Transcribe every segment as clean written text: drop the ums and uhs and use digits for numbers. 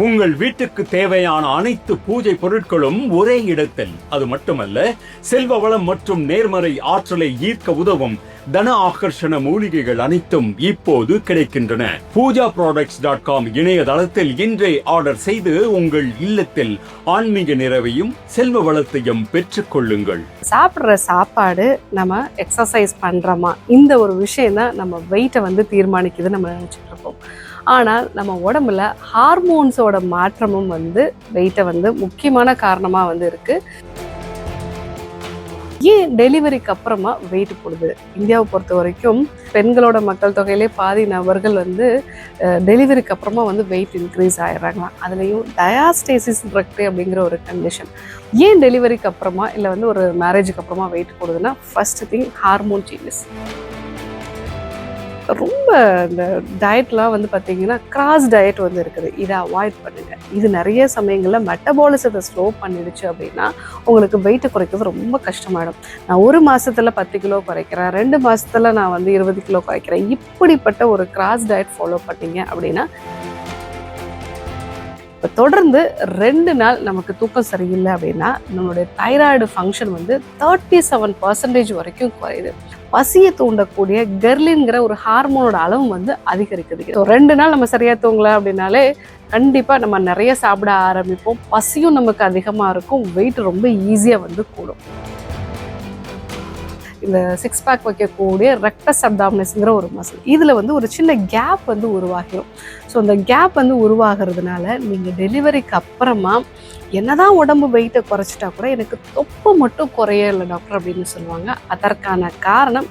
உங்கள் வீட்டுக்கு தேவையான அனைத்து பூஜை பொருட்களும் ஒரே இடத்தில். அது மட்டுமல்ல, செல்வ வளம் மற்றும் நேர்மறை ஆற்றலை ஈர்க்க உதவும் தன ஆகர்ஷண மூலிகைகள் அனைத்தும் இப்போது கிடைக்கின்றன. pujaproducts.com இணையதளத்தில் இன்றே ஆர்டர் செய்து உங்கள் இல்லத்தில் ஆன்மீக நிறைவையும் செல்வ வளத்தையும் பெற்றுக் கொள்ளுங்கள். சாப்பிட்ற சாப்பாடு நம்ம எக்ஸசைஸ் பண்றோமா, இந்த ஒரு விஷயம் தான் நம்ம வெயிட்டை வந்து தீர்மானிக்குது நம்ம நினைச்சிட்டு இருப்போம். ஆனால் நம்ம உடம்புல ஹார்மோன்ஸோட மாற்றமும் வந்து வெயிட்டை வந்து முக்கியமான காரணமாக வந்து இருக்கு. ஏன் டெலிவரிக்கு அப்புறமா வெயிட் போடுது? இந்தியாவை பொறுத்த வரைக்கும் பெண்களோட மக்கள் தொகையிலே பாதி நபர்கள் வந்து டெலிவரிக்கு அப்புறமா வந்து வெயிட் இன்க்ரீஸ் ஆகிடுறாங்களாம். அதுலேயும் டயாஸ்டேசிஸ் ரெக்டே அப்படிங்கிற ஒரு கண்டிஷன். ஏன் டெலிவரிக்கு அப்புறமா இல்லை வந்து ஒரு மேரேஜுக்கு அப்புறமா வெயிட் போடுதுன்னா, ஃபர்ஸ்ட் திங் ஹார்மோன் சேஞ்சஸ். ரொம்ப இந்த டயட்லாம் வந்து பார்த்தீங்கன்னா கிராஸ் டயட் வந்து இருக்குது. இதை அவாய்ட் பண்ணுங்கள். இது நிறைய சமயங்களில் மெட்டபாலிசத்தை ஸ்லோ பண்ணிடுச்சு அப்படின்னா உங்களுக்கு வெயிட்டை குறைக்கிறது ரொம்ப கஷ்டமாயிடும். நான் ஒரு மாதத்தில் 10 கிலோ குறைக்கிறேன், 2 மாதத்தில் நான் வந்து 20 கிலோ குறைக்கிறேன், இப்படிப்பட்ட ஒரு கிராஸ் டயட் ஃபாலோ பண்ணிங்க அப்படின்னா இப்போ தொடர்ந்து 2 நாள் நமக்கு தூக்கம் சரியில்லை அப்படின்னா நம்மளுடைய தைராய்டு ஃபங்க்ஷன் வந்து 37% வரைக்கும் குறையுது. பசியை தூண்டக்கூடிய கெர்லின்கிற ஒரு ஹார்மோனோட அளவு வந்து அதிகரிக்குது. 2 நாள் நம்ம சரியா தூங்கல அப்படின்னாலே கண்டிப்பாக நம்ம நிறைய சாப்பிட ஆரம்பிப்போம். பசியும் நமக்கு அதிகமாக இருக்கும். வெயிட் ரொம்ப ஈஸியாக வந்து கூடும். இந்த 6 பேக் வைக்கக்கூடிய ரெக்டஸ் அப்டாமினஸ்ங்கிற ஒரு மசில், இதில் வந்து ஒரு சின்ன கேப் வந்து உருவாகிடும். ஸோ அந்த கேப் வந்து உருவாகிறதுனால நீங்கள் டெலிவரிக்கு அப்புறமா என்னதான் உடம்பு வெயிட்டை குறைச்சிட்டா கூட எனக்கு தொப்பை மட்டும் குறையலை டாக்டர் அப்படின்னு சொல்லுவாங்க. அதற்கான காரணம்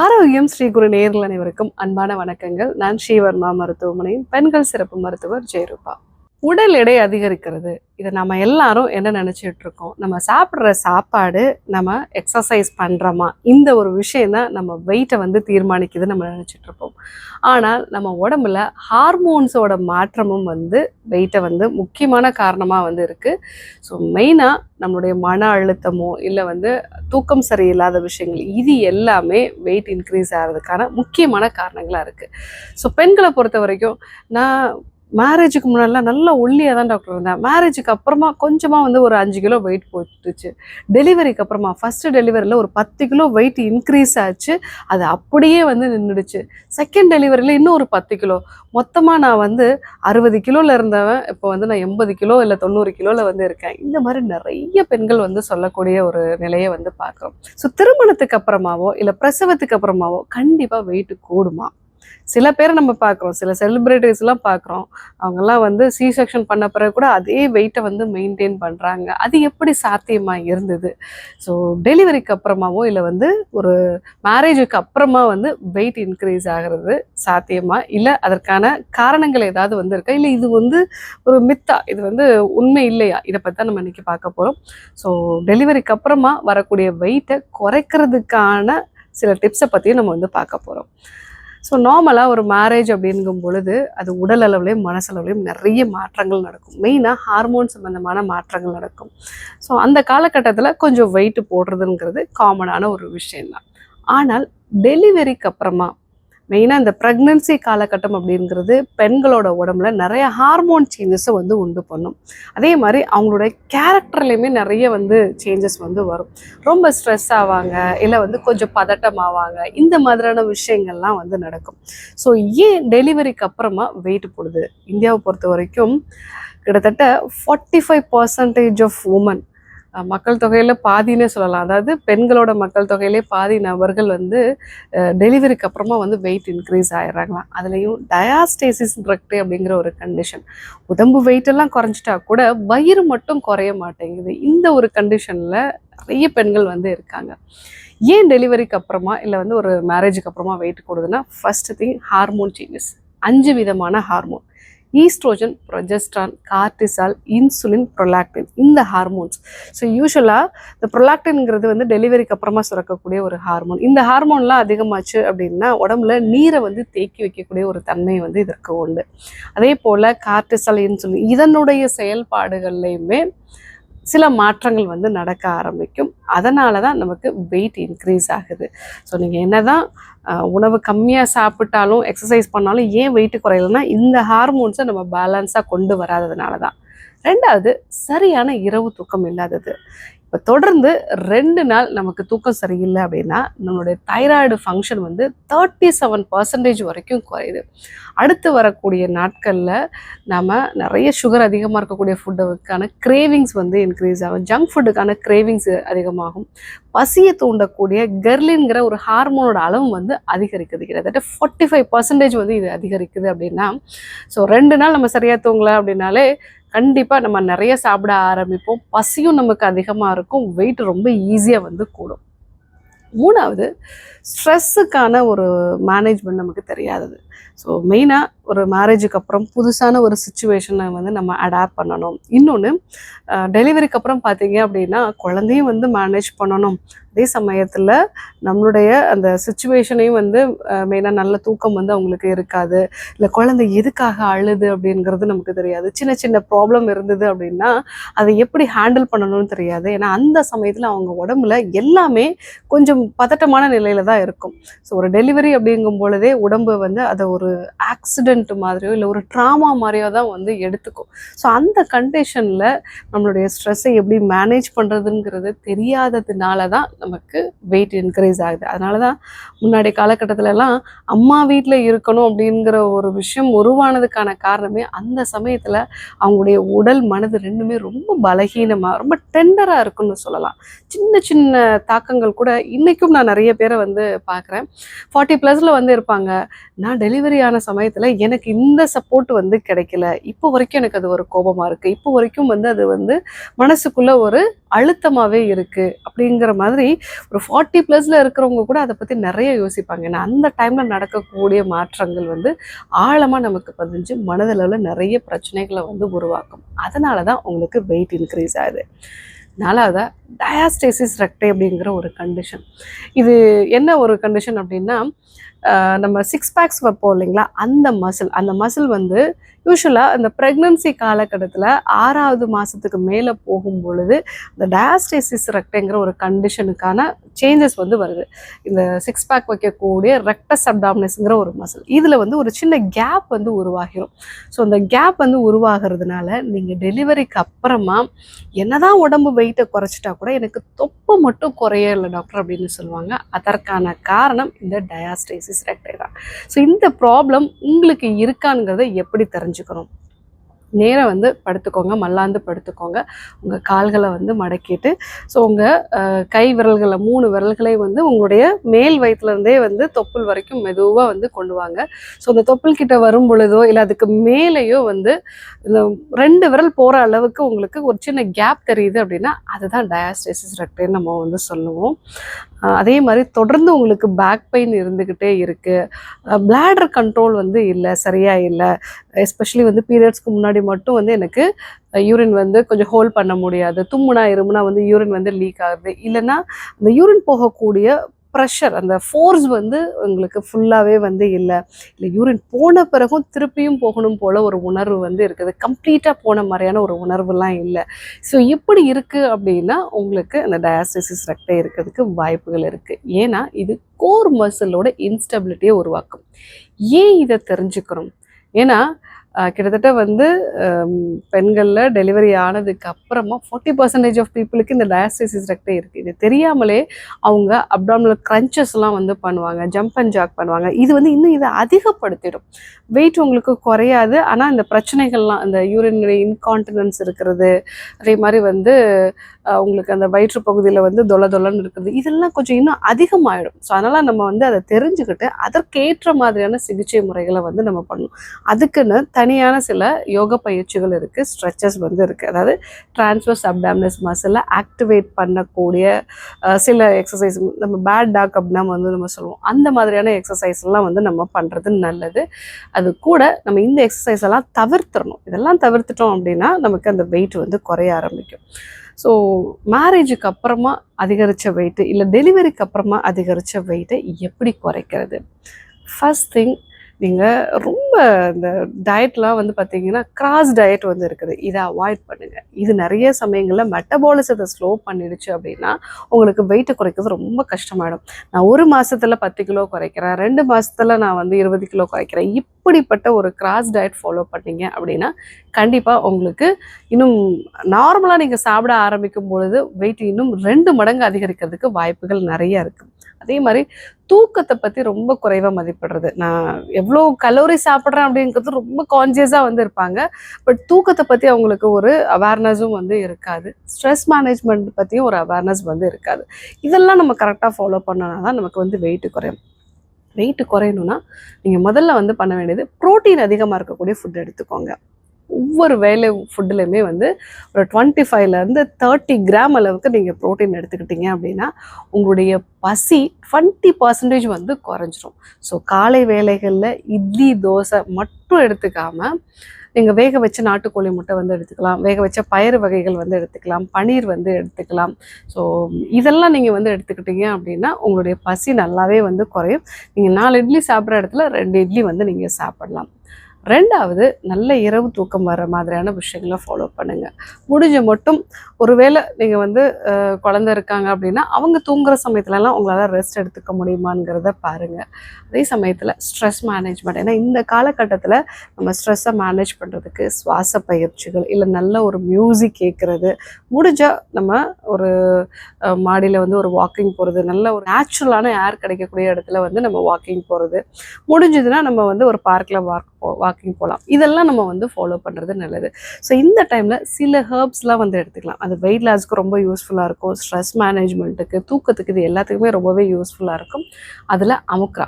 ஆரோக்கியம் ஸ்ரீகுரு நேயர்கள் அனைவருக்கும் அன்பான வணக்கங்கள். நான் ஸ்ரீவர்மா மருத்துவமனையின் பெண்கள் சிறப்பு மருத்துவர் ஜெயரூபா. உடல் எடை அதிகரிக்கிறது, இதை நம்ம எல்லாரும் என்ன நினச்சிட்டு இருக்கோம்? நம்ம சாப்பிட்ற சாப்பாடு நம்ம எக்ஸசைஸ் பண்ணுறோமா, இந்த ஒரு விஷயம் தான் நம்ம வெயிட்டை வந்து தீர்மானிக்குது நம்ம நினச்சிட்டு இருப்போம். ஆனால் நம்ம உடம்புல ஹார்மோன்ஸோட மாற்றமும் வந்து வெயிட்டை வந்து முக்கியமான காரணமாக வந்து இருக்குது. ஸோ மெயினாக நம்மளுடைய மன அழுத்தமோ இல்லை வந்து தூக்கம் சரியில்லாத விஷயங்கள், இது எல்லாமே வெயிட் இன்க்ரீஸ் ஆகிறதுக்கான முக்கியமான காரணங்களாக இருக்குது. ஸோ பெண்களை பொறுத்த வரைக்கும், நான் மேரேஜுக்கு முன்னாடிலாம் நல்லா ஒல்லியாக தான் டாக்டர் இருந்தேன். மேரேஜுக்கு அப்புறமா கொஞ்சமாக வந்து ஒரு 5 கிலோ வெயிட் போட்டுச்சு. டெலிவரிக்கு அப்புறமா ஃபஸ்ட்டு டெலிவரியில் ஒரு 10 கிலோ வெயிட் இன்க்ரீஸ் ஆச்சு. அது அப்படியே வந்து நின்றுடுச்சு. செகண்ட் டெலிவரியில் இன்னும் ஒரு 10 கிலோ. மொத்தமாக நான் வந்து 60 கிலோவில் இருந்தவன் இப்போ வந்து நான் 80 கிலோ இல்லை 90 கிலோவில் வந்து இருக்கேன். இந்த மாதிரி நிறைய பெண்கள் வந்து சொல்லக்கூடிய ஒரு நிலையை வந்து பார்க்குறோம். ஸோ திருமணத்துக்கு அப்புறமாவோ இல்லை பிரசவத்துக்கு அப்புறமாவோ கண்டிப்பாக வெயிட்டு கூடுமா? சில பேரை நம்ம பார்க்குறோம், சில செலிப்ரிட்டிஸ்லாம் பார்க்குறோம், அவங்கெல்லாம் வந்து சி செக்ஷன் பண்ண பிறகு கூட அதே வெயிட்டை வந்து மெயின்டைன் பண்ணுறாங்க. அது எப்படி சாத்தியமாக இருந்தது? ஸோ டெலிவரிக்கு அப்புறமாவோ இல்லை வந்து ஒரு மேரேஜுக்கு அப்புறமா வந்து வெயிட் இன்க்ரீஸ் ஆகிறது சாத்தியமா, இல்லை அதற்கான காரணங்கள் ஏதாவது வந்து இருக்கா, இல்லை இது வந்து ஒரு மித்தா, இது வந்து உண்மை இல்லையா, இதை பற்றி தான் நம்ம இன்றைக்கி பார்க்க போகிறோம். ஸோ டெலிவரிக்கு அப்புறமா வரக்கூடிய வெயிட்டை குறைக்கிறதுக்கான சில டிப்ஸை பற்றியும் நம்ம வந்து பார்க்க போகிறோம். ஸோ நார்மலாக ஒரு மேரேஜ் அப்படிங்கும் பொழுது அது உடல் அளவுலையும் மனசளவுலையும் நிறைய மாற்றங்கள் நடக்கும். மெயினாக ஹார்மோன் சம்மந்தமான மாற்றங்கள் நடக்கும். ஸோ அந்த காலகட்டத்தில் கொஞ்சம் வெயிட்டு போடுறதுங்கிறது காமனான ஒரு விஷயம்தான். ஆனால் டெலிவரிக்கு அப்புறமா மெயினாக இந்த ப்ரெக்னன்சி காலகட்டம் அப்படிங்கிறது பெண்களோட உடம்புல நிறைய ஹார்மோன் சேஞ்சஸை வந்து உண்டு பண்ணும். அதே மாதிரி அவங்களோட கேரக்டர்லேயுமே நிறைய வந்து சேஞ்சஸ் வந்து வரும். ரொம்ப ஸ்ட்ரெஸ் ஆவாங்க, இல்லை வந்து கொஞ்சம் பதட்டம் ஆவாங்க. இந்த மாதிரியான விஷயங்கள்லாம் வந்து நடக்கும். ஸோ ஏன் டெலிவரிக்கு அப்புறமா வெயிட் போடுது? இந்தியாவை பொறுத்த வரைக்கும் கிட்டத்தட்ட 45% ஆஃப் உமன், மக்கள் தொகையில் பாதினே சொல்லலாம், அதாவது பெண்களோட மக்கள் தொகையிலே பாதி நபர்கள் வந்து டெலிவரிக்கு அப்புறமா வந்து வெயிட் இன்க்ரீஸ் ஆகிடுறாங்களாம். அதுலேயும் டயாஸ்டேசிஸ் ரெக்டே அப்படிங்கிற ஒரு கண்டிஷன். உடம்பு வெயிட்டெல்லாம் குறைஞ்சிட்டா கூட வயிறு மட்டும் குறைய மாட்டேங்குது. இந்த ஒரு கண்டிஷனில் நிறைய பெண்கள் வந்து இருக்காங்க. ஏன் டெலிவரிக்கு அப்புறமா இல்லை வந்து ஒரு மேரேஜுக்கு அப்புறமா வெயிட் கூடுதுன்னா, ஃபர்ஸ்ட் திங் ஹார்மோன் சேஞ்சஸ். 5 விதமான hormone: oestrogen, progesterone, cortisol, insulin, prolactin, இந்த ஹார்மோன்ஸ். ஸோ யூஸ்வலாக இந்த ப்ரொலாக்டின்ங்கிறது வந்து டெலிவரிக்கு அப்புறமா சுரக்கக்கூடிய ஒரு ஹார்மோன். இந்த ஹார்மோன்லாம் அதிகமாச்சு அப்படின்னா உடம்புல நீரை வந்து தேக்கி வைக்கக்கூடிய ஒரு தன்மை வந்து இதற்கு உண்டு. அதே போல் கார்டிசால், இன்சுலின், இதனுடைய செயல்பாடுகள்லையுமே சில மாற்றங்கள் வந்து நடக்க ஆரம்பிக்கும். அதனால தான் நமக்கு வெயிட் இன்க்ரீஸ் ஆகுது. ஸோ நீங்கள் என்ன தான் உணவு கம்மியாக சாப்பிட்டாலும் எக்ஸசைஸ் பண்ணாலும் ஏன் வெயிட் குறையலைன்னா இந்த ஹார்மோன்ஸை நம்ம பேலன்ஸாக கொண்டு வராததுனால தான். ரெண்டாவது, சரியான இரவு தூக்கம் இல்லாதது. இப்போ தொடர்ந்து 2 நாள் நமக்கு தூக்கம் சரியில்லை அப்படின்னா நம்மளுடைய தைராய்டு ஃபங்க்ஷன் வந்து 37% வரைக்கும் குறையுது. அடுத்து வரக்கூடிய நாட்களில் நம்ம நிறைய சுகர் அதிகமாக இருக்கக்கூடிய ஃபுட்டுக்கான கிரேவிங்ஸ் வந்து இன்க்ரீஸ் ஆகும். ஜங்க் ஃபுட்டுக்கான கிரேவிங்ஸ் அதிகமாகும். பசியை தூண்டக்கூடிய கெர்லின்கிற ஒரு ஹார்மோனோட அளவு வந்து அதிகரிக்குது. கிட்டத்தட்ட 45% வந்து இது அதிகரிக்குது அப்படின்னா, ஸோ 2 நாள் நம்ம சரியாக தூங்கலை அப்படின்னாலே கண்டிப்பாக நம்ம நிறைய சாப்பிட ஆரம்பிப்போம். பசியும் நமக்கு அதிகமாக இருக்கும். வெயிட் ரொம்ப ஈஸியாக வந்து கூடும். 3வது, ஸ்ட்ரெஸ்ஸுக்கான ஒரு மேனேஜ்மெண்ட் நமக்கு தெரியாதது. ஸோ மெயினாக ஒரு மேரேஜுக்கு அப்புறம் புதுசான ஒரு சுச்சுவேஷனை வந்து நம்ம அடாப்ட் பண்ணணும். இன்னொன்று, டெலிவரிக்கு அப்புறம் பார்த்தீங்க அப்படின்னா குழந்தையும் வந்து மேனேஜ் பண்ணணும். அதே சமயத்தில் நம்மளுடைய அந்த சுச்சுவேஷனையும் வந்து மெயினாக நல்ல தூக்கம் வந்து அவங்களுக்கு இருக்காது. இல்லை குழந்தை எதுக்காக அழுது அப்படிங்கிறது நமக்கு தெரியாது. சின்ன சின்ன ப்ராப்ளம் இருந்தது அப்படின்னா அதை எப்படி ஹேண்டில் பண்ணணும்னு தெரியாது. ஏன்னா அந்த சமயத்தில் அவங்க உடம்புல எல்லாமே கொஞ்சம் பதட்டமான நிலையில தான் இருக்கும். ஸோ ஒரு டெலிவரி அப்படிங்கும் பொழுதே உடம்பு வந்து அதை ஒரு ஆக்சிடென்ட் மாதிரியோ இல்லை ஒரு ட்ராமா மாதிரியோ தான் வந்து எடுத்துக்கும். ஸோ அந்த கண்டிஷனில் நம்மளுடைய ஸ்ட்ரெஸ்ஸை எப்படி மேனேஜ் பண்ணுறதுங்கிறது தெரியாததுனால தான் நமக்கு வெயிட் இன்க்ரீஸ் ஆகுது. அதனால தான் முன்னாடி காலகட்டத்திலலாம் அம்மா வீட்டில் இருக்கணும் அப்படிங்கிற ஒரு விஷயம் உருவானதுக்கான காரணமே அந்த சமயத்தில் அவங்களுடைய உடல் மனது ரெண்டுமே ரொம்ப பலகீனமாக ரொம்ப டெண்டராக இருக்குன்னு சொல்லலாம். சின்ன சின்ன தாக்கங்கள் கூட இன்றைக்கும் நான் நிறைய பேரை வந்து பார்க்குறேன். 40+ வந்து இருப்பாங்க. நான் டெலிவரி ஆன சமயத்தில் எனக்கு இந்த சப்போர்ட் வந்து கிடைக்கல, இப்போ வரைக்கும் எனக்கு அது ஒரு கோபமாக இருக்குது, இப்போ வரைக்கும் வந்து அது வந்து மனசுக்குள்ளே ஒரு அழுத்தமாகவே இருக்குது அப்படிங்கிற மாதிரி ஒரு 40+ இருக்கிறவங்க கூட அதை பற்றி நிறைய யோசிப்பாங்க. ஏன்னா அந்த டைமில் நடக்கக்கூடிய மாற்றங்கள் வந்து ஆழமாக நமக்கு பதிஞ்சு மனதளவில் நிறைய பிரச்சனைகளை வந்து உருவாக்கும். அதனால தான் உங்களுக்கு வெயிட் இன்க்ரீஸ் ஆகுது. 4வது, டயாஸ்டேசிஸ் ரெக்டை அப்படிங்கிற ஒரு கண்டிஷன். இது என்ன ஒரு கண்டிஷன் அப்படின்னா, நம்ம 6 பேக்ஸ் வைப்போம் இல்லைங்களா, அந்த மசில் வந்து யூஸ்வலாக அந்த ப்ரெக்னன்சி காலகட்டத்தில் 6வது மாதத்துக்கு மேலே போகும் பொழுது இந்த டயாஸ்டேசிஸ் ரெக்டைங்கிற ஒரு கண்டிஷனுக்கான சேஞ்சஸ் வந்து வருது. இந்த 6 பேக் வைக்கக்கூடிய ரெக்டஸ் அப்டாமினஸ்ங்கிற ஒரு மசில், இதில் வந்து ஒரு சின்ன கேப் வந்து உருவாகிடும். ஸோ அந்த கேப் வந்து உருவாகிறதுனால நீங்கள் டெலிவரிக்கு அப்புறமா என்னதான் உடம்பு வெயிட்டை குறைச்சிட்டா கூட எனக்கு தொப்பை மட்டும் குறையலை டாக்டர் அப்படின்னு சொல்லுவாங்க. அதற்கான காரணம் இந்த டயாஸ்டேசிஸ் ரெக்டை தான். ஸோ இந்த ப்ராப்ளம் உங்களுக்கு இருக்காங்கிறத எப்படி தெரிஞ்சுக்கணும்? நேராக வந்து படுத்துக்கோங்க, மல்லாந்து படுத்துக்கோங்க. உங்கள் கால்களை வந்து மடக்கிட்டு, ஸோ உங்கள் கை விரல்களை 3 விரல்களை வந்து உங்களுடைய மேல் வயிற்றுலேருந்தே வந்து தொப்புள் வரைக்கும் மெதுவாக வந்து கொண்டு வாங்க. ஸோ அந்த தொப்புள் கிட்ட வரும் பொழுதோ இல்லை அதுக்கு மேலேயோ வந்து இந்த 2 விரல் போகிற அளவுக்கு உங்களுக்கு ஒரு சின்ன கேப் தெரியுது அப்படின்னா அதுதான் டயாஸ்டேசிஸ் ரெக்டைன்னு நம்ம வந்து சொல்லுவோம். அதே மாதிரி தொடர்ந்து உங்களுக்கு பேக் பெயின் இருந்துக்கிட்டே இருக்குது, பிளாடர் கண்ட்ரோல் வந்து இல்லை, சரியாக இல்லை, எஸ்பெஷலி வந்து பீரியட்ஸ்க்கு முன்னாடி மட்டும் வந்து எனக்கு யூரின் வந்து கொஞ்சம் ஹோல்ட் பண்ண முடியாது, தும்முனா இருமுனா வந்து யூரின் வந்து லீக் ஆகுது, இல்லைன்னா அந்த யூரின் போகக்கூடிய ப்ரெஷர் அந்த ஃபோர்ஸ் வந்து உங்களுக்கு ஃபுல்லாகவே வந்து இல்லை யூரின் போன பிறகும் திருப்பியும் போகணும் போல் ஒரு உணர்வு வந்து இருக்குது, கம்ப்ளீட்டாக போன மாதிரியான ஒரு உணர்வுலாம் இல்லை. ஸோ இப்படி இருக்குது அப்படின்னா உங்களுக்கு அந்த டயாஸ்டேசிஸ் ரெக்டை இருக்கிறதுக்கு வாய்ப்புகள் இருக்குது. ஏன்னா இது கோர் மசிலோட இன்ஸ்டபிலிட்டியை உருவாக்கும். ஏன் இதை தெரிஞ்சுக்கிறோம்? ஏன்னா கிட்டத்தட்ட வந்து பெண்களில் டெலிவரி ஆனதுக்கு அப்புறமா 40% ஆஃப் பீப்புளுக்கு இந்த டயாஸ்டேசிஸ் ரெக்டை இருக்குது. இது தெரியாமலே அவங்க அப்டாமினல் க்ரன்ச்சஸ்லாம் வந்து பண்ணுவாங்க, ஜம்ப் அண்ட் ஜாக் பண்ணுவாங்க. இது வந்து இன்னும் இதை அதிகப்படுத்திடும். வெயிட் உங்களுக்கு குறையாது, ஆனால் இந்த பிரச்சனைகள்லாம் அந்த யூரினரி இன்கான்டினன்ஸ் இருக்கிறது, அதே மாதிரி வந்து உங்களுக்கு அந்த வயிற்று பகுதியில் வந்து தொலைன்னு இருக்குது, இதெல்லாம் கொஞ்சம் இன்னும் அதிகமாகிடும். ஸோ அதனால் நம்ம வந்து அதை தெரிஞ்சுக்கிட்டு அதற்கேற்ற மாதிரியான சிகிச்சை முறைகளை வந்து நம்ம பண்ணணும். அதுக்குன்னு தனியான சில யோகா பயிற்சிகள் இருக்குது, ஸ்ட்ரெச்சஸ் வந்து இருக்குது. அதாவது டிரான்ஸ்வர்ஸ் அப்டாமினஸ் மசிலை ஆக்டிவேட் பண்ணக்கூடிய சில எக்ஸசைஸ், நம்ம பேட் டாக் அப்படின்னா வந்து நம்ம சொல்லுவோம், அந்த மாதிரியான எக்ஸசைஸ்லாம் வந்து நம்ம பண்ணுறது நல்லது. அது கூட நம்ம இந்த எக்ஸசைஸ் எல்லாம் தவிர்த்துடணும். இதெல்லாம் தவிர்த்துட்டோம் அப்படின்னா நமக்கு அந்த வெயிட் வந்து குறைய ஆரம்பிக்கும். ஸோ மேரேஜுக்கு அப்புறமா அதிகரித்த வெயிட்டு இல்லை டெலிவரிக்கு அப்புறமா அதிகரித்த வெயிட்டை எப்படி குறைக்கிறது? ஃபர்ஸ்ட் திங், நீங்கள் ரொம்ப ரொம்ப இந்த டயட்லாம் வந்து பார்த்தீங்கன்னா கிராஸ் டயட் வந்து இருக்குது. இதை அவாய்ட் பண்ணுங்க. இது நிறைய சமயங்களில் மெட்டபாலிசத்தை ஸ்லோ பண்ணிடுச்சு அப்படின்னா உங்களுக்கு வெயிட்டை குறைக்கிறது ரொம்ப கஷ்டமாயிடும். நான் 1 மாசத்துல 10 கிலோ குறைக்கிறேன், 2 மாசத்துல நான் வந்து 20 கிலோ குறைக்கிறேன், இப்படிப்பட்ட ஒரு கிராஸ் டயட் ஃபாலோ பண்ணீங்க அப்படின்னா கண்டிப்பாக உங்களுக்கு இன்னும் நார்மலாக நீங்கள் சாப்பிட ஆரம்பிக்கும் பொழுது வெயிட் இன்னும் 2 மடங்கு அதிகரிக்கிறதுக்கு வாய்ப்புகள் நிறைய இருக்குது. அதே மாதிரி தூக்கத்தை பற்றி ரொம்ப குறைவாக மதிப்பிடுறது. நான் எவ்வளோ கலோரி சாப்பிட்றேன் அப்படிங்கிறது ரொம்ப கான்சியஸாக வந்து இருப்பாங்க. பட் தூக்கத்தை பற்றி அவங்களுக்கு ஒரு அவேர்னஸும் வந்து இருக்காது. ஸ்ட்ரெஸ் மேனேஜ்மெண்ட் பற்றியும் ஒரு அவேர்னஸ் வந்து இருக்காது. இதெல்லாம் நம்ம கரெக்டாக ஃபாலோ பண்ணோன்னா தான் நமக்கு வந்து வெயிட்டு குறையும். வெயிட்டு குறையணும்னா நீங்கள் முதல்ல வந்து பண்ண வேண்டியது ப்ரோட்டீன் அதிகமாக இருக்கக்கூடிய ஃபுட் எடுத்துக்கோங்க. ஒவ்வொரு வேலை ஃபுட்டுலையுமே வந்து ஒரு 25லேருந்து 30 கிராம் அளவுக்கு நீங்கள் ப்ரோட்டீன் எடுத்துக்கிட்டீங்க அப்படின்னா உங்களுடைய பசி 20% வந்து குறைஞ்சிரும். ஸோ காலை வேளைகளில் இட்லி தோசை மட்டும் எடுத்துக்காமல் நீங்கள் வேக வச்ச நாட்டுக்கோழி முட்டை வந்து எடுத்துக்கலாம், வேக வச்ச பயறு வகைகள் வந்து எடுத்துக்கலாம், பன்னீர் வந்து எடுத்துக்கலாம். ஸோ இதெல்லாம் நீங்கள் வந்து எடுத்துக்கிட்டீங்க அப்படின்னா உங்களுடைய பசி நல்லாவே வந்து குறையும். நீங்கள் 4 இட்லி சாப்பிட்ற இடத்துல 2 இட்லி வந்து நீங்கள் சாப்பிடலாம். 2வது நல்ல இரவு தூக்கம் வர மாதிரியான விஷயங்களை ஃபாலோ பண்ணுங்கள். முடிஞ்ச மட்டும் ஒருவேளை நீங்கள் வந்து குழந்தை இருக்காங்க அப்படின்னா அவங்க தூங்குகிற சமயத்துலலாம் உங்களால் ரெஸ்ட் எடுத்துக்க முடியுமாங்கிறத பாருங்கள். அதே சமயத்தில் ஸ்ட்ரெஸ் மேனேஜ்மெண்ட், ஏன்னா இந்த காலகட்டத்தில் நம்ம ஸ்ட்ரெஸ்ஸை மேனேஜ் பண்ணுறதுக்கு சுவாச பயிற்சிகள் இல்லை நல்ல ஒரு மியூசிக் கேட்குறது, முடிஞ்சால் நம்ம ஒரு மாடியில் வந்து ஒரு வாக்கிங் போகிறது, நல்ல ஒரு நேச்சுரலான ஏர் கிடைக்கக்கூடிய இடத்துல வந்து நம்ம வாக்கிங் போகிறது, முடிஞ்சதுன்னா நம்ம வந்து ஒரு பார்க்கில் வாக்கிங் போகலாம். இதெல்லாம் நம்ம வந்து ஃபாலோ பண்ணுறது நல்லது. ஸோ இந்த டைமில் சில ஹெர்ப்ஸ்லாம் வந்து எடுத்துக்கலாம். அது வெயிட் லாஸ்க்கு ரொம்ப யூஸ்ஃபுல்லாக இருக்கும், ஸ்ட்ரெஸ் மேனேஜ்மெண்ட்டுக்கு, தூக்கத்துக்கு, இது எல்லாத்துக்குமே ரொம்பவே யூஸ்ஃபுல்லாக இருக்கும். அதில் அமுக்ரா.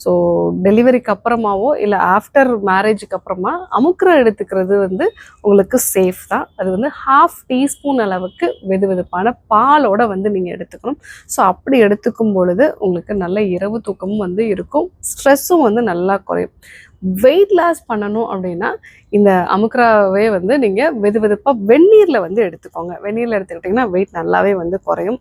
ஸோ டெலிவரிக்கு அப்புறமாவோ இல்லை ஆஃப்டர் மேரேஜுக்கு அப்புறமா அமுக்ரா எடுத்துக்கிறது வந்து உங்களுக்கு சேஃப் தான். அது வந்து 1/2 டீஸ்பூன் அளவுக்கு வெதுவெதுப்பான பாலோட வந்து நீங்கள் எடுத்துக்கணும். ஸோ அப்படி எடுத்துக்கும் பொழுது உங்களுக்கு நல்ல இரவு தூக்கமும் வந்து இருக்கும், ஸ்ட்ரெஸ்ஸும் வந்து நல்லா குறையும். வெயிட் லாஸ் பண்ணணும் அப்படின்னா இந்த அமுக்ராவே வந்து நீங்கள் வெதுவெதுப்பாக வெந்நீரில் வந்து எடுத்துக்கோங்க. வெந்நீரில் எடுத்துக்கிட்டிங்கன்னா வெயிட் நல்லாவே வந்து குறையும்.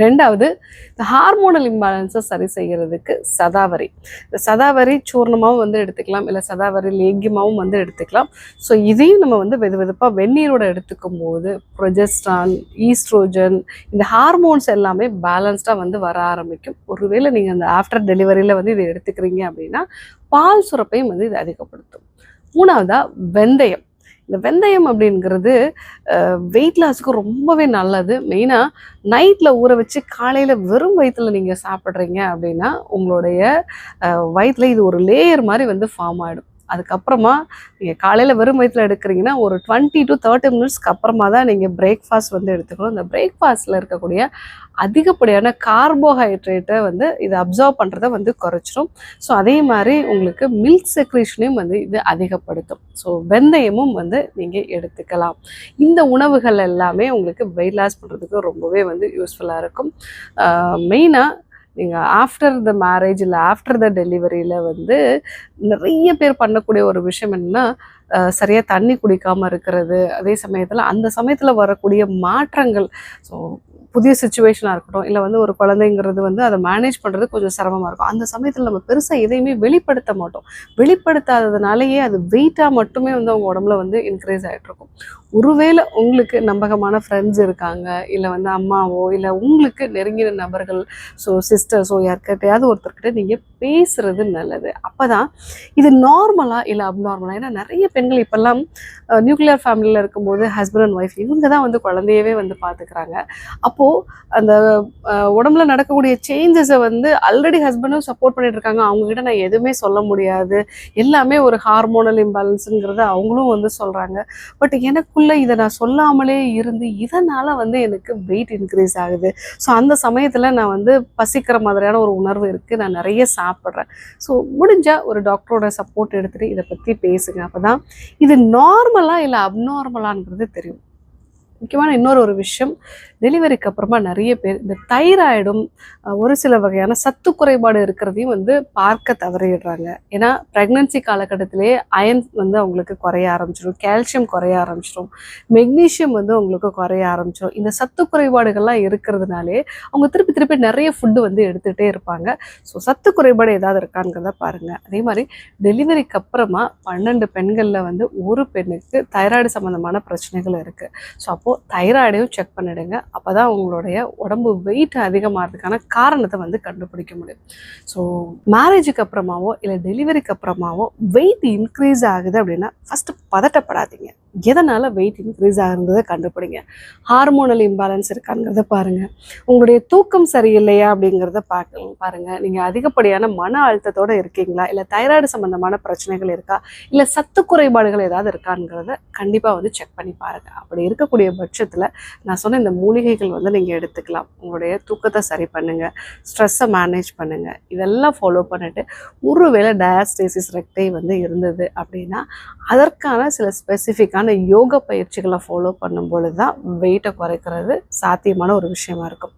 2வது இந்த ஹார்மோனல் இம்பேலன்ஸை சரி செய்கிறதுக்கு சதாவரி. இந்த சதாவரி சூர்ணமாகவும் வந்து எடுத்துக்கலாம், இல்லை சதாவரி லேகியமாகவும் வந்து எடுத்துக்கலாம். ஸோ இதையும் நம்ம வந்து வெதுவெதுப்பாக வெந்நீரோட எடுத்துக்கும் போது ப்ரொஜெஸ்ட்ரான், ஈஸ்ட்ரோஜன், இந்த ஹார்மோன்ஸ் எல்லாமே பேலன்ஸ்டாக வந்து வர ஆரம்பிக்கும். ஒருவேளை நீங்கள் அந்த ஆஃப்டர் டெலிவரியில் வந்து இதை எடுத்துக்கிறீங்க அப்படின்னா பால் சுரப்பையும் வந்து இது அதிகப்படுத்தும். 3வதாக வெந்தயம். இந்த வெந்தயம் அப்படிங்கிறது வெயிட் லாஸுக்கு ரொம்பவே நல்லது. மெயினாக நைட்டில் ஊற வச்சு காலையில் வெறும் வயிற்றில் நீங்கள் சாப்பிட்றீங்க அப்படின்னா உங்களுடைய வயிற்றில் இது ஒரு லேயர் மாதிரி வந்து ஃபார்ம் ஆகிடும். அதுக்கப்புறமா நீங்கள் காலையில் வெறும் வயிற்றில் எடுக்கிறீங்கன்னா ஒரு 20 to 30 மினிட்ஸ்க்கு அப்புறமா தான் நீங்கள் பிரேக்ஃபாஸ்ட் வந்து எடுத்துக்கணும். இந்த பிரேக்ஃபாஸ்ட்டில் இருக்கக்கூடிய அதிகப்படியான கார்போஹைட்ரேட்டை வந்து இதை அப்சர்வ் பண்ணுறதை வந்து குறைச்சிரும். ஸோ அதே மாதிரி உங்களுக்கு மில்க் செக்ரேஷனையும் வந்து இது அதிகப்படுத்தும். ஸோ வெந்தயமும் வந்து நீங்கள் எடுத்துக்கலாம். இந்த உணவுகள் எல்லாமே உங்களுக்கு வெயிட் லாஸ் பண்ணுறதுக்கு ரொம்பவே வந்து யூஸ்ஃபுல்லாக இருக்கும். மெயினாக நீங்கள் ஆஃப்டர் த மேரேஜ் இல்லை ஆஃப்டர் த டெலிவரியில் வந்து நிறைய பேர் பண்ணக்கூடிய ஒரு விஷயம் என்னென்னா சரியாக தண்ணி குடிக்காமல் இருக்கிறது. அதே சமயத்தில் அந்த சமயத்தில் வரக்கூடிய மாற்றங்கள், ஸோ புதிய சுச்சுவேஷனாக இருக்கட்டும், இல்லை வந்து ஒரு குழந்தைங்கிறது வந்து அதை மேனேஜ் பண்ணுறது கொஞ்சம் சிரமமாக இருக்கும். அந்த சமயத்தில் நம்ம பெருசாக எதையுமே வெளிப்படுத்த மாட்டோம். வெளிப்படுத்தாததுனாலேயே அது வெயிட்டாக மட்டுமே வந்து அவங்க உடம்புல வந்து இன்க்ரீஸ் ஆகிட்ருக்கும். ஒருவேளை உங்களுக்கு நம்பகமான ஃப்ரெண்ட்ஸ் இருக்காங்க, இல்லை வந்து அம்மாவோ இல்லை உங்களுக்கு நெருங்கின நபர்கள், ஸோ சிஸ்டர்ஸோ யார்கிட்டையாவது ஒருத்தர்கிட்ட நீங்கள் பேசுகிறது நல்லது. அப்போ தான் இது நார்மலாக இல்லை அப்நார்மலாக, ஏன்னா நிறைய பெண்கள் இப்போல்லாம் நியூக்ளியர் ஃபேமிலியில் இருக்கும்போது ஹஸ்பண்ட் அண்ட் ஒய்ஃப் இவங்க தான் வந்து குழந்தையவே வந்து பார்த்துக்கிறாங்க. அப்போது அந்த உடம்புல நடக்கக்கூடிய சேஞ்சஸை வந்து ஆல்ரெடி ஹஸ்பண்டும் சப்போர்ட் பண்ணிட்டு இருக்காங்க. அவங்ககிட்ட நான் எதுவுமே சொல்ல முடியாது, எல்லாமே ஒரு ஹார்மோனல் இம்பேலன்ஸுங்கிறத அவங்களும் வந்து சொல்கிறாங்க. பட் எனக்குள்ளே இதை நான் சொல்லாமலே இருந்து இதனால் வந்து எனக்கு வெயிட் இன்க்ரீஸ் ஆகுது. ஸோ அந்த சமயத்தில் நான் வந்து பசிக்கிற மாதிரியான ஒரு உணர்வு இருக்குது, நான் நிறைய சாப்பிட்றேன். ஸோ முடிஞ்சால் ஒரு டாக்டரோட சப்போர்ட் எடுத்துகிட்டு இதை பற்றி பேசுங்க. அப்போ தான் இது நார்மலாக இல்லை அப்நார்மலாங்கிறது தெரியும். முக்கியமான இன்னொரு விஷயம், டெலிவரிக்கு அப்புறமா நிறைய பேர் இந்த தைராய்டும் ஒரு சில வகையான சத்து குறைபாடு இருக்கிறதையும் வந்து பார்க்க தவறிடுறாங்க. ஏன்னா ப்ரெக்னன்சி காலகட்டத்திலேயே அயன் வந்து அவங்களுக்கு குறைய ஆரம்பிச்சிடும், கால்சியம் குறைய ஆரம்பிச்சிடும், மெக்னீஷியம் வந்து உங்களுக்கு குறைய ஆரம்பிச்சிடும். இந்த சத்து குறைபாடுகள்லாம் இருக்கிறதுனாலே அவங்க திருப்பி திருப்பி நிறைய ஃபுட்டு வந்து எடுத்துகிட்டே இருப்பாங்க. ஸோ சத்து குறைபாடு ஏதாவது இருக்காங்கிறத பாருங்கள். அதே மாதிரி டெலிவரிக்கு அப்புறமா 12 பெண்களில் வந்து ஒரு பெண்ணுக்கு தைராய்டு சம்மந்தமான பிரச்சனைகள் இருக்குது. ஸோ அப்போது தைராய்டையும் செக் பண்ணிடுங்க. அப்போ தான் உங்களுடைய உடம்பு வெயிட் அதிகமாகிறதுக்கான காரணத்தை வந்து கண்டுபிடிக்க முடியும். ஸோ மேரேஜுக்கு அப்புறமாவோ இல்லை டெலிவரிக்கு அப்புறமாவோ வெயிட் இன்க்ரீஸ் ஆகுது அப்படின்னா ஃபஸ்ட்டு பதட்டப்படாதீங்க. எதனால் வெயிட் இன்க்ரீஸ் ஆகுறதை கண்டுபிடிங்க. ஹார்மோனல் இம்பேலன்ஸ் இருக்காங்கிறத பாருங்கள். உங்களுடைய தூக்கம் சரியில்லையா அப்படிங்கிறத பாருங்கள். நீங்கள் அதிகப்படியான மன அழுத்தத்தோடு இருக்கீங்களா, இல்லை தைராய்டு சம்மந்தமான பிரச்சனைகள் இருக்கா, இல்லை சத்து குறைபாடுகள் ஏதாவது இருக்காங்கிறத கண்டிப்பாக வந்து செக் பண்ணி பாருங்கள். அப்படி இருக்கக்கூடிய பட்சத்தில் நான் சொன்ன இந்த மூலிகைகள் வந்து நீங்கள் எடுத்துக்கலாம். உங்களுடைய தூக்கத்தை சரி பண்ணுங்கள், ஸ்ட்ரெஸ்ஸை மேனேஜ் பண்ணுங்கள். இதெல்லாம் ஃபாலோ பண்ணிவிட்டு ஒருவேளை டயாஸ்டேசிஸ் ரெக்டை வந்து இருந்தது அப்படின்னா அதற்கான சில ஸ்பெசிஃபிக்கான யோகா பயிற்சிகளை ஃபாலோ பண்ணும்பொழுது தான் வெயிட்டை குறைக்கிறது சாத்தியமான ஒரு விஷயமா இருக்கும்.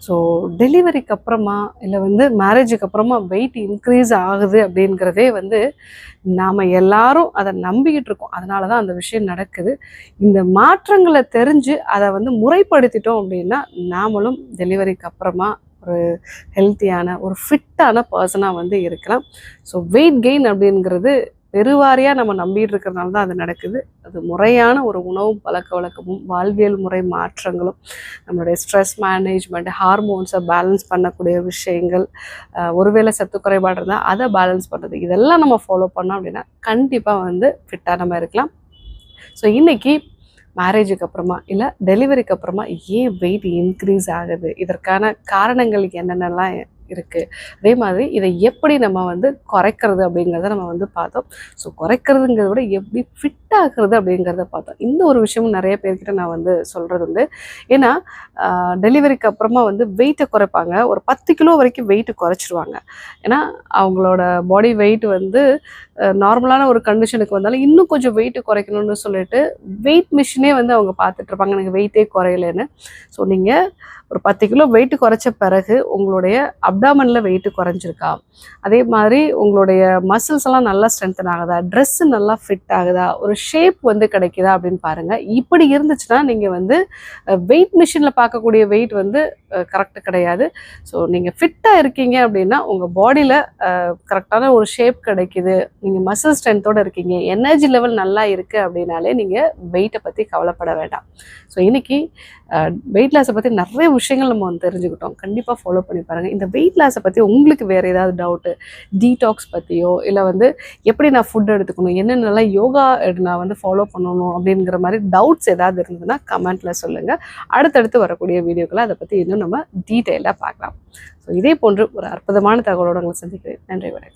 ஸோ டெலிவரிக்கு அப்புறமா இல்லை வந்து மேரேஜுக்கு அப்புறமா வெயிட் இன்க்ரீஸ் ஆகுது அப்படிங்கிறதே வந்து நாம் எல்லாரும் அதை நம்பிக்கிட்டு இருக்கோம். அதனால தான் அந்த விஷயம் நடக்குது. இந்த மாற்றங்களை தெரிஞ்சு அதை வந்து முறைப்படுத்திட்டோம் அப்படின்னா நாமளும் டெலிவரிக்கு அப்புறமா ஒரு ஹெல்த்தியான ஒரு ஃபிட்டான பர்சனாக வந்து இருக்கலாம். ஸோ வெயிட் கெயின் அப்படிங்கிறது பெருவாரியாக நம்ம நம்பிட்டு இருக்கிறதுனால தான் அது நடக்குது. அது முறையான ஒரு உணவு பழக்க வழக்கமும் வாழ்வியல் முறை மாற்றங்களும், நம்மளுடைய ஸ்ட்ரெஸ் மேனேஜ்மெண்ட், ஹார்மோன்ஸை பேலன்ஸ் பண்ணக்கூடிய விஷயங்கள், ஒருவேளை சத்து குறைபாடு இருந்தால் அதை பேலன்ஸ் பண்ணுறது, இதெல்லாம் நம்ம ஃபாலோ பண்ணோம் அப்படின்னா கண்டிப்பாக வந்து ஃபிட்டாக நம்ம இருக்கலாம். ஸோ இன்றைக்கி மேரேஜுக்கு அப்புறமா இல்லை டெலிவரிக்கு அப்புறமா ஏன் வெயிட் இன்க்ரீஸ் ஆகுது, இதற்கான காரணங்கள் என்னென்னலாம் இருக்குது, அதே மாதிரி இதை எப்படி நம்ம வந்து குறைக்கிறது அப்படிங்கிறத நம்ம வந்து பார்த்தோம். ஸோ குறைக்கிறதுங்கிறத விட எப்படி ஃபிட் ஆகுறது அப்படிங்கிறத பார்த்தோம். இந்த ஒரு விஷயமும் நிறைய பேர்கிட்ட நான் வந்து சொல்கிறது உண்டு. ஏன்னா டெலிவரிக்கு அப்புறமா வந்து வெயிட்டை குறைப்பாங்க, ஒரு 10 கிலோ வரைக்கும் வெயிட்டு குறைச்சிருவாங்க. ஏன்னா அவங்களோட பாடி வெயிட் வந்து நார்மலான ஒரு கண்டிஷனுக்கு வந்தாலும் இன்னும் கொஞ்சம் வெயிட்டு குறைக்கணும்னு சொல்லிட்டு வெயிட் மிஷினே வந்து அவங்க பார்த்துட்ருப்பாங்க, எனக்கு வெயிட்டே குறையலைன்னு. ஸோ நீங்கள் ஒரு 10 கிலோ வெயிட்டு குறைச்ச பிறகு உங்களுடைய அப்டாமனில் வெயிட்டு குறைஞ்சிருக்கா, அதே மாதிரி உங்களுடைய மசில்ஸ் எல்லாம் நல்லா ஸ்ட்ரென்தன் ஆகுதா, ட்ரெஸ்ஸு நல்லா ஃபிட் ஆகுதா, ஒரு ஷேப் வந்து கிடைக்குதா அப்படின்னு பாருங்கள். இப்படி இருந்துச்சுன்னா நீங்கள் வந்து வெயிட் மிஷினில் பார்க்கக்கூடிய வெயிட் வந்து கரெக்டு கிடையாது. ஸோ நீங்கள் ஃபிட்டாக இருக்கீங்க அப்படின்னா உங்கள் பாடியில் கரெக்டான ஒரு ஷேப் கிடைக்குது, நீங்கள் மசில் ஸ்ட்ரென்த்தோடு இருக்கீங்க, எனர்ஜி லெவல் நல்லா இருக்குது அப்படின்னாலே நீங்கள் வெயிட்டை பற்றி கவலைப்பட வேண்டாம். ஸோ இன்றைக்கி வெயிட் லாஸை பற்றி நிறைய விஷயங்கள் நம்ம வந்து தெரிஞ்சுக்கிட்டோம். கண்டிப்பாக ஃபாலோ பண்ணி பாருங்கள். இந்த வெயிட் லாஸை பற்றி உங்களுக்கு வேறு ஏதாவது டவுட்டு, டீடாக்ஸ் பற்றியோ இல்லை வந்து எப்படி நான் ஃபுட் எடுத்துக்கணும், என்னென்னலாம் யோகா நான் வந்து ஃபாலோ பண்ணணும் அப்படிங்கிற மாதிரி டவுட்ஸ் ஏதாவது இருந்ததுன்னா கமெண்ட்டில் சொல்லுங்கள். அடுத்தடுத்து வரக்கூடிய வீடியோக்களை அதை பற்றி இன்னும் நம்ம டீட்டெயிலாக பார்க்கலாம். ஸோ இதே போன்று ஒரு அற்புதமான தகவலோடு உங்களை சந்திக்கிறேன். நன்றி, வணக்கம்.